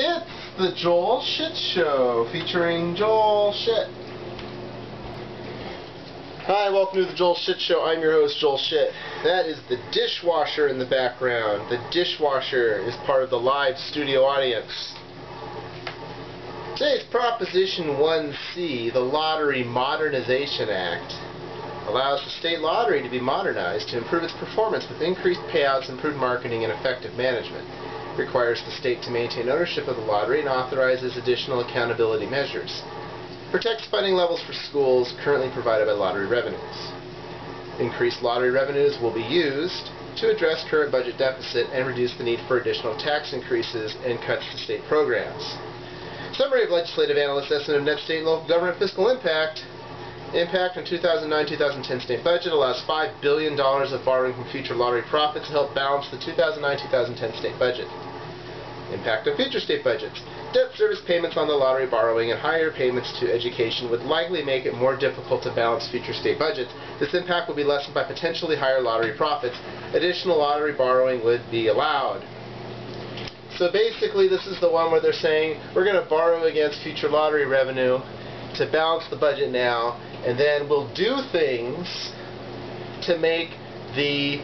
It's the Joel Shit Show, featuring Joel Shit. Hi, welcome to the Joel Shit Show. I'm your host, Joel Shit. That is the dishwasher in the background. The dishwasher is part of the live studio audience. Today's Proposition 1C, the Lottery Modernization Act, allows the state lottery to be modernized to improve its performance with increased payouts, improved marketing, and effective management. It requires the state to maintain ownership of the lottery and authorizes additional accountability measures. Protects funding levels for schools currently provided by lottery revenues. Increased lottery revenues will be used to address current budget deficit and reduce the need for additional tax increases and cuts to state programs. Summary of legislative analysts' estimate of net state and local government fiscal impact. Impact on 2009-2010 state budget allows $5 billion of borrowing from future lottery profits to help balance the 2009-2010 state budget. Impact on future state budgets. Debt service payments on the lottery borrowing and higher payments to education would likely make it more difficult to balance future state budgets. This impact will be lessened by potentially higher lottery profits. Additional lottery borrowing would be allowed. So basically this is the one where they're saying we're going to borrow against future lottery revenue to balance the budget now, and then we'll do things to make the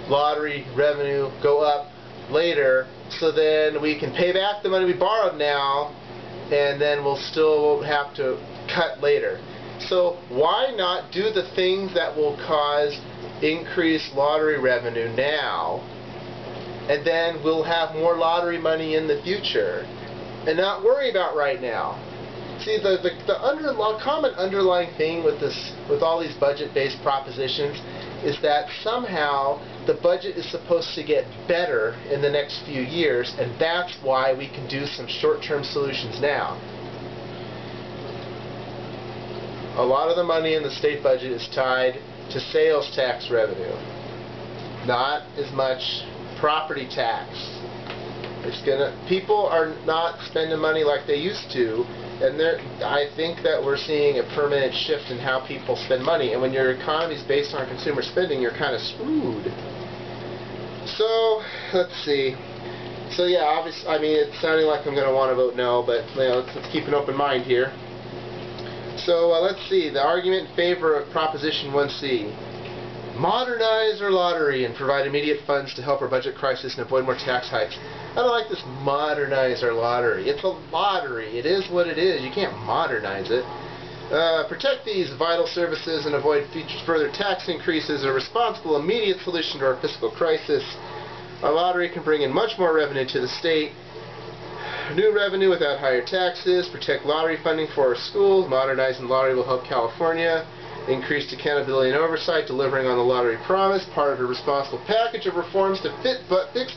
lottery revenue go up later, so then we can pay back the money we borrowed now, and then we'll still have to cut later. So why not do the things that will cause increased lottery revenue now, and then we'll have more lottery money in the future, and not worry about right now. See, the common underlying thing with all these budget-based propositions is that somehow the budget is supposed to get better in the next few years, and that's why we can do some short-term solutions now. A lot of the money in the state budget is tied to sales tax revenue, not as much property tax. People are not spending money like they used to, and I think that we're seeing a permanent shift in how people spend money. And when your economy is based on consumer spending, you're kind of screwed. So, let's see. So yeah, obviously, I mean, it's sounding like I'm going to want to vote no, but let's keep an open mind here. So let's see. The argument in favor of Proposition 1C. Modernize our lottery and provide immediate funds to help our budget crisis and avoid more tax hikes. I don't like this modernize our lottery. It's a lottery. It is what it is. You can't modernize it. Protect these vital services and avoid further tax increases. A responsible, immediate solution to our fiscal crisis. Our lottery can bring in much more revenue to the state. New revenue without higher taxes. Protect lottery funding for our schools. Modernizing the lottery will help California. Increased accountability and oversight, delivering on the lottery promise, part of a responsible package of reforms to fix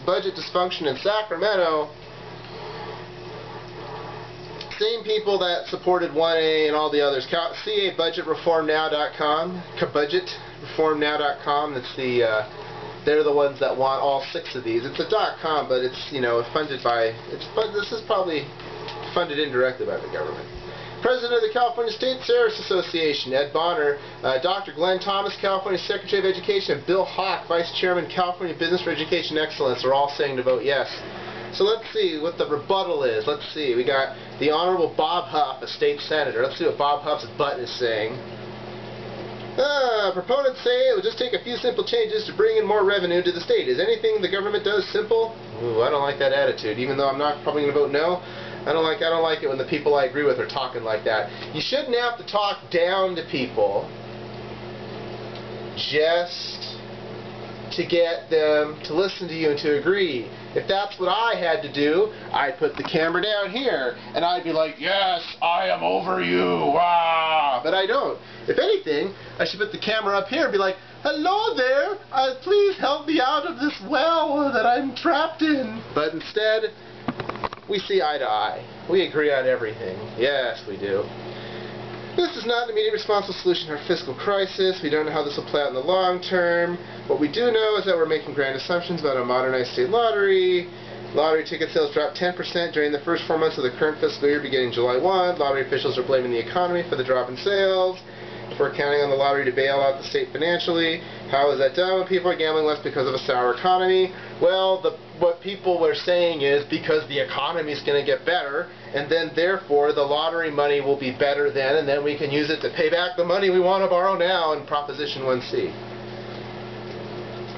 budget dysfunction in Sacramento. Same people that supported 1A and all the others. CABudgetReformNow.com, CABudgetReformNow.com. That's they're the ones that want all 6 of these. It's a .com, but it's funded by this is probably funded indirectly by the government. President of the California State Service Association, Ed Bonner, Dr. Glenn Thomas, California Secretary of Education, and Bill Hawk, Vice Chairman, California Business for Education Excellence, are all saying to vote yes. So let's see what the rebuttal is. Let's see. We got the Honorable Bob Huff, a state senator. Let's see what Bob Huff's butt is saying. Proponents say it will just take a few simple changes to bring in more revenue to the state. Is anything the government does simple? Ooh, I don't like that attitude. Even though I'm not probably going to vote no. I don't like it when the people I agree with are talking like that. You shouldn't have to talk down to people just to get them to listen to you and to agree. If that's what I had to do, I'd put the camera down here and I'd be like, yes, I am over you, wah! But I don't. If anything, I should put the camera up here and be like, hello there, please help me out of this well that I'm trapped in. But instead, we see eye to eye. We agree on everything. Yes, we do. This is not an immediate responsible solution to our fiscal crisis. We don't know how this will play out in the long term. What we do know is that we're making grand assumptions about a modernized state lottery. Lottery ticket sales dropped 10% during the first 4 months of the current fiscal year beginning July 1. Lottery officials are blaming the economy for the drop in sales. If we're counting on the lottery to bail out the state financially, how is that done when people are gambling less because of a sour economy? Well, what people were saying is because the economy is going to get better, and then therefore the lottery money will be better then, and then we can use it to pay back the money we want to borrow now in Proposition 1C.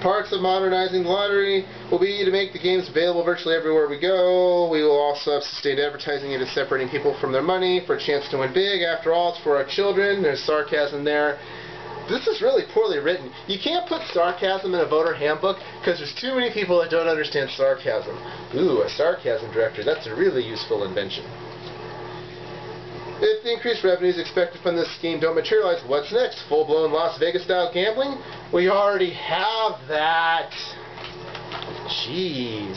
Parts of modernizing the lottery will be to make the games available virtually everywhere we go. We will also have sustained advertising into separating people from their money for a chance to win big. After all, it's for our children. There's sarcasm there. This is really poorly written. You can't put sarcasm in a voter handbook because there's too many people that don't understand sarcasm. Ooh, a sarcasm directory. That's a really useful invention. If the increased revenues expected from this scheme don't materialize, what's next? Full-blown Las Vegas-style gambling? We already have that. Jeez.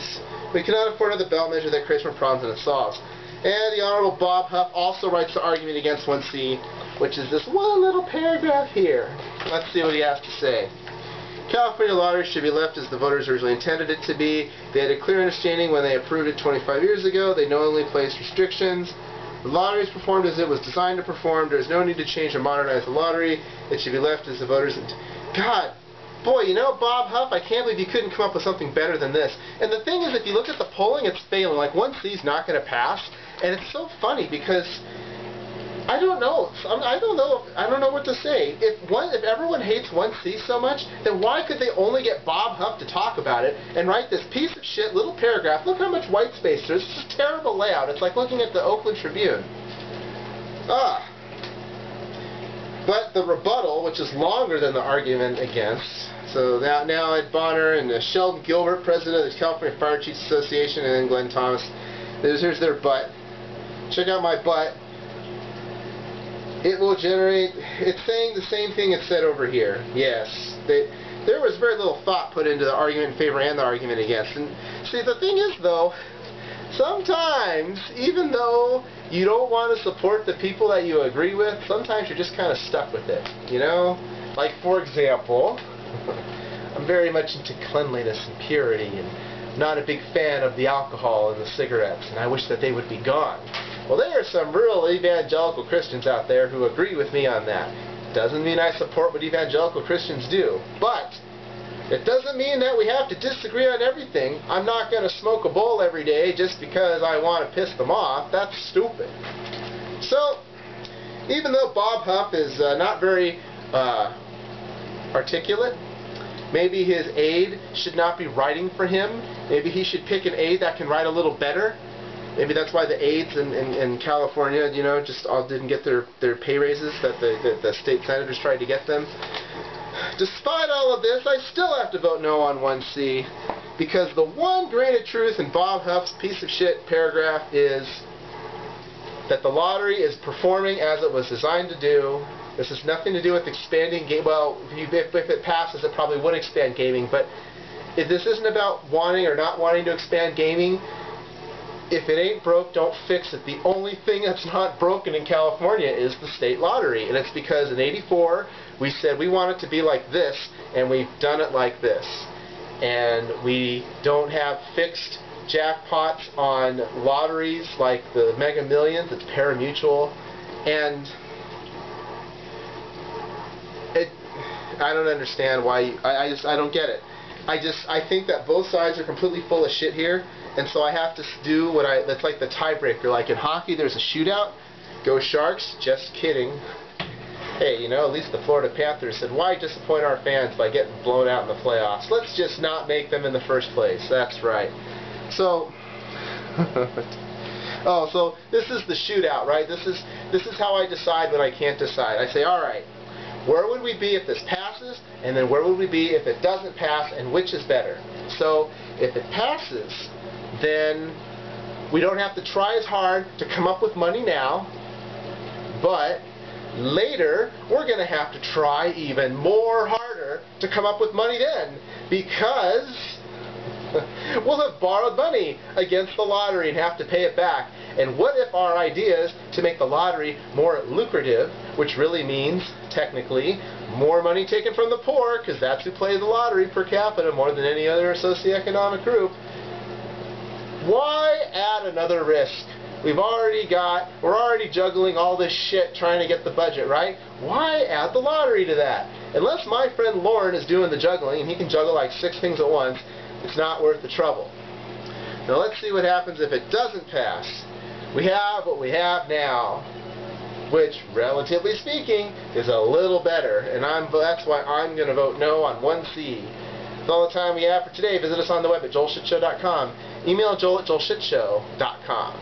We cannot afford another ballot measure that creates more problems than it solves. And the Honorable Bob Huff also writes the argument against 1C, which is this one little paragraph here. Let's see what he has to say. California lottery should be left as the voters originally intended it to be. They had a clear understanding when they approved it 25 years ago. They knowingly placed restrictions. The lottery is performed as it was designed to perform. There is no need to change or modernize the lottery. It should be left as the voters... God, boy, you know, Bob Huff, I can't believe you couldn't come up with something better than this. And the thing is, if you look at the polling, it's failing. Like, 1C is not going to pass. And it's so funny because... I don't know. I don't know what to say. If everyone hates 1C so much, then why could they only get Bob Huff to talk about it and write this piece of shit little paragraph? Look how much white space there is. It's a terrible layout. It's like looking at the Oakland Tribune. But the rebuttal, which is longer than the argument against, so now Ed Bonner and Sheldon Gilbert, president of the California Fire Chiefs Association, and then Glenn Thomas. Here's their butt. Check out my butt. It will generate, it's saying the same thing it said over here. Yes. There was very little thought put into the argument in favor and the argument against. And see, the thing is, though, sometimes, even though you don't want to support the people that you agree with, sometimes you're just kind of stuck with it, you know? Like, for example, I'm very much into cleanliness and purity and not a big fan of the alcohol and the cigarettes, and I wish that they would be gone. Well, there are some real evangelical Christians out there who agree with me on that. Doesn't mean I support what evangelical Christians do, but it doesn't mean that we have to disagree on everything. I'm not going to smoke a bowl every day just because I want to piss them off. That's stupid. So, even though Bob Huff is not very articulate, maybe his aide should not be writing for him. Maybe he should pick an aide that can write a little better. Maybe that's why the aides in California, you know, just all didn't get their pay raises that the state senators tried to get them. Despite all of this, I still have to vote no on 1C because the one grain of truth in Bob Huff's piece of shit paragraph is that the lottery is performing as it was designed to do. This has nothing to do with expanding game. Well, if it passes, it probably would expand gaming, but if this isn't about wanting or not wanting to expand gaming. If it ain't broke, don't fix it. The only thing that's not broken in California is the state lottery. And it's because in '84, we said we want it to be like this, and we've done it like this. And we don't have fixed jackpots on lotteries like the Mega Millions. It's pari-mutuel. And I don't understand why. I don't get it. I think that both sides are completely full of shit here. And so I have to do that's like the tiebreaker. Like in hockey, there's a shootout. Go Sharks. Just kidding. Hey, you know, at least the Florida Panthers said, why disappoint our fans by getting blown out in the playoffs? Let's just not make them in the first place. That's right. So, so this is the shootout, right? This is how I decide when I can't decide. I say, all right, where would we be if this passes? And then where would we be if it doesn't pass? And which is better? So, if it passes, then we don't have to try as hard to come up with money now, but later we're going to have to try even more harder to come up with money then, because we'll have borrowed money against the lottery and have to pay it back. And what if our idea is to make the lottery more lucrative, which really means, technically, more money taken from the poor, because that's who plays the lottery per capita more than any other socioeconomic group. Why add another risk We're already juggling all this shit trying to get the budget, right? Why add the lottery to that? Unless my friend Lauren is doing the juggling, and he can juggle like 6 things at once, it's not worth the trouble. Now let's see what happens if it doesn't pass. We have what we have now, which, relatively speaking, is a little better, and that's why I'm going to vote no on 1C. That's all the time we have for today. Visit us on the web at joelshitshow.com. Email joel@joelshitshow.com.